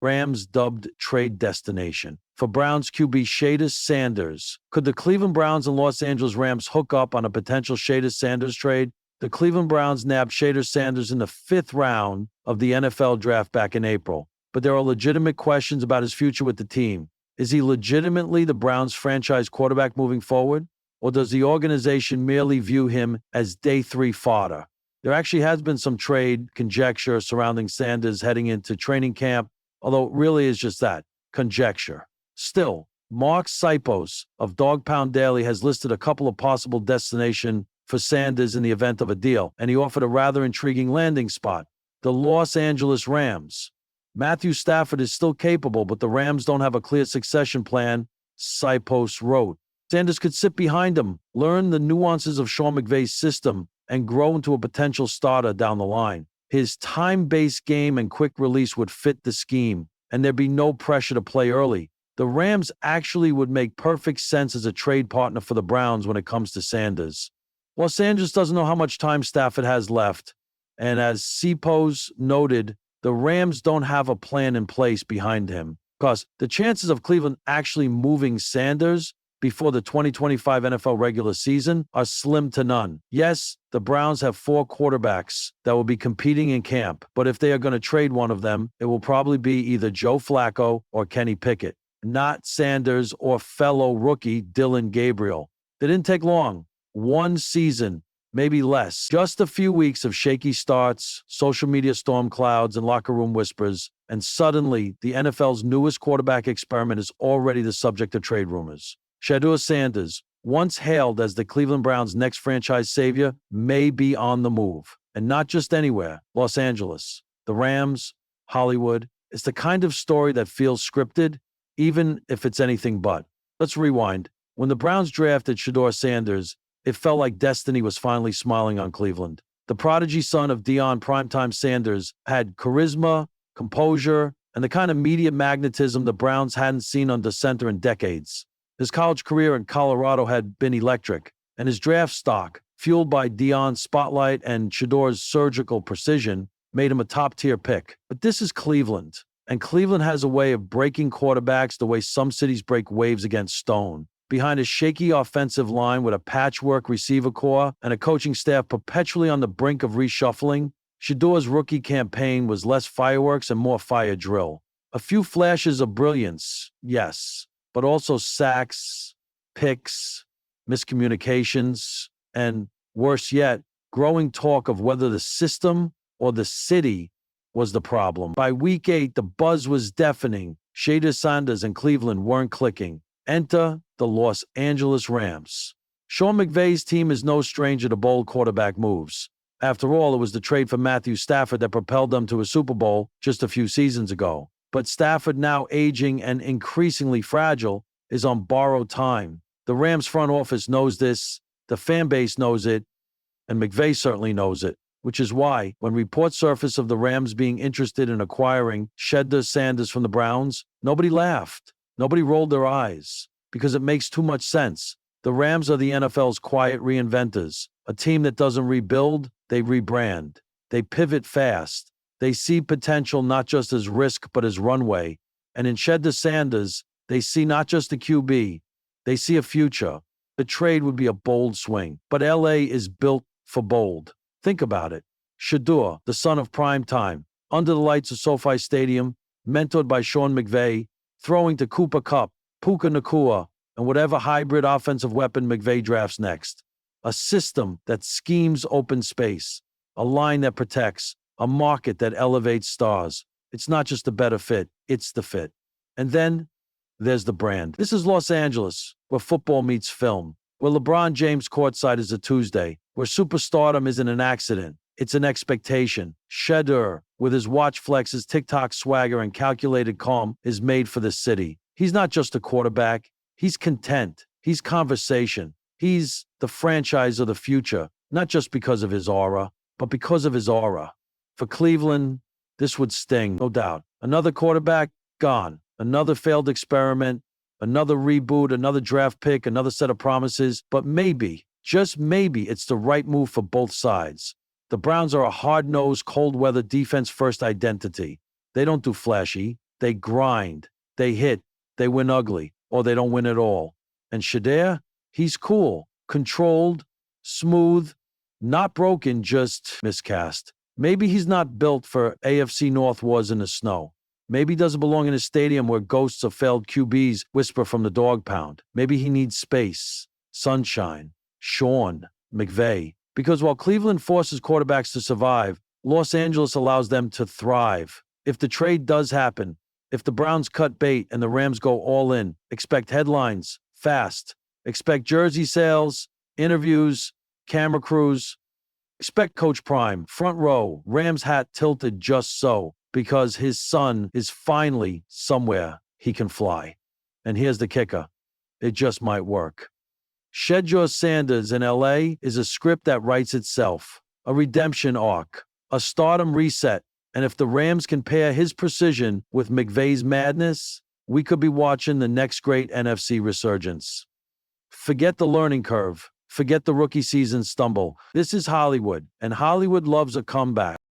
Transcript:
Rams dubbed trade destination. For Browns QB Shedeur Sanders. Could the Cleveland Browns and Los Angeles Rams hook up on a potential Shedeur Sanders trade? The Cleveland Browns nabbed Shedeur Sanders in the 5th round of the NFL draft back in April, but there are legitimate questions about his future with the team. Is he legitimately the Browns franchise quarterback moving forward, or does the organization merely view him as day 3 fodder? There actually has been some trade conjecture surrounding Sanders heading into training camp, although it really is just that, conjecture. Still, Mark Sipos of Dog Pound Daily has listed a couple of possible destinations for Sanders in the event of a deal, and he offered a rather intriguing landing spot: the Los Angeles Rams. Matthew Stafford is still capable, but the Rams don't have a clear succession plan, Sipos wrote. Sanders could sit behind him, learn the nuances of Sean McVay's system, and grow into a potential starter down the line. His time-based game and quick release would fit the scheme, and there'd be no pressure to play early. The Rams actually would make perfect sense as a trade partner for the Browns when it comes to Sanders. Los Angeles doesn't know how much time Stafford has left, and as Sipos noted, the Rams don't have a plan in place behind him, because the chances of Cleveland actually moving Sanders before the 2025 NFL regular season are slim to none. Yes, the Browns have 4 quarterbacks that will be competing in camp, but if they are going to trade one of them, it will probably be either Joe Flacco or Kenny Pickett, not Sanders or fellow rookie Dylan Gabriel. They didn't take long. 1 season, maybe less. Just a few weeks of shaky starts, social media storm clouds, and locker room whispers, and suddenly the NFL's newest quarterback experiment is already the subject of trade rumors. Shedeur Sanders, once hailed as the Cleveland Browns' next franchise savior, may be on the move. And not just anywhere. Los Angeles, the Rams, Hollywood. It's the kind of story that feels scripted, even if it's anything but. Let's rewind. When the Browns drafted Shedeur Sanders, it felt like destiny was finally smiling on Cleveland. The prodigy son of Deion Primetime Sanders had charisma, composure, and the kind of media magnetism the Browns hadn't seen under center in decades. His college career in Colorado had been electric, and his draft stock, fueled by Deion's spotlight and Shedeur's surgical precision, made him a top-tier pick. But this is Cleveland, and Cleveland has a way of breaking quarterbacks the way some cities break waves against stone. Behind a shaky offensive line with a patchwork receiver core and a coaching staff perpetually on the brink of reshuffling, Shedeur's rookie campaign was less fireworks and more fire drill. A few flashes of brilliance, yes, but also sacks, picks, miscommunications, and, worse yet, growing talk of whether the system or the city was the problem. By week 8, the buzz was deafening. Shedeur Sanders and Cleveland weren't clicking. Enter the Los Angeles Rams. Sean McVay's team is no stranger to bold quarterback moves. After all, it was the trade for Matthew Stafford that propelled them to a Super Bowl just a few seasons ago. But Stafford, now aging and increasingly fragile, is on borrowed time. The Rams front office knows this, the fan base knows it, and McVay certainly knows it, which is why, when reports surfaced of the Rams being interested in acquiring Shedeur Sanders from the Browns, nobody laughed. Nobody rolled their eyes, because it makes too much sense. The Rams are the NFL's quiet reinventors, a team that doesn't rebuild, they rebrand. They pivot fast. They see potential not just as risk, but as runway. And in Shedeur Sanders, they see not just a QB, they see a future. The trade would be a bold swing, but LA is built for bold. Think about it. Shedeur, the son of prime time, under the lights of SoFi Stadium, mentored by Sean McVay, throwing to Cooper Kupp, Puka Nacua, and whatever hybrid offensive weapon McVay drafts next. A system that schemes open space, a line that protects, a market that elevates stars. It's not just a better fit, it's the fit. And then there's the brand. This is Los Angeles, where football meets film, where LeBron James courtside is a Tuesday, where superstardom isn't an accident, it's an expectation. Shedeur, with his watch flexes, TikTok swagger, and calculated calm, is made for the city. He's not just a quarterback, he's content, he's conversation, he's the franchise of the future, not just because of his aura, but because of his aura. For Cleveland, this would sting, no doubt. Another quarterback, gone. Another failed experiment, another reboot, another draft pick, another set of promises. But maybe, just maybe, it's the right move for both sides. The Browns are a hard-nosed, cold-weather, defense-first identity. They don't do flashy. They grind, they hit, they win ugly, or they don't win at all. And Shedeur, he's cool, controlled, smooth, not broken, just miscast. Maybe he's not built for AFC North wars in the snow. Maybe he doesn't belong in a stadium where ghosts of failed QBs whisper from the dog pound. Maybe he needs space, sunshine, Sean, McVay. Because while Cleveland forces quarterbacks to survive, Los Angeles allows them to thrive. If the trade does happen, if the Browns cut bait and the Rams go all in, expect headlines, fast. Expect jersey sales, interviews, camera crews. Expect Coach Prime, front row, Rams hat tilted just so, because his son is finally somewhere he can fly. And here's the kicker. It just might work. Shedeur Sanders in LA is a script that writes itself. A redemption arc. A stardom reset. And if the Rams can pair his precision with McVay's madness, we could be watching the next great NFC resurgence. Forget the learning curve. Forget the rookie season stumble. This is Hollywood, and Hollywood loves a comeback.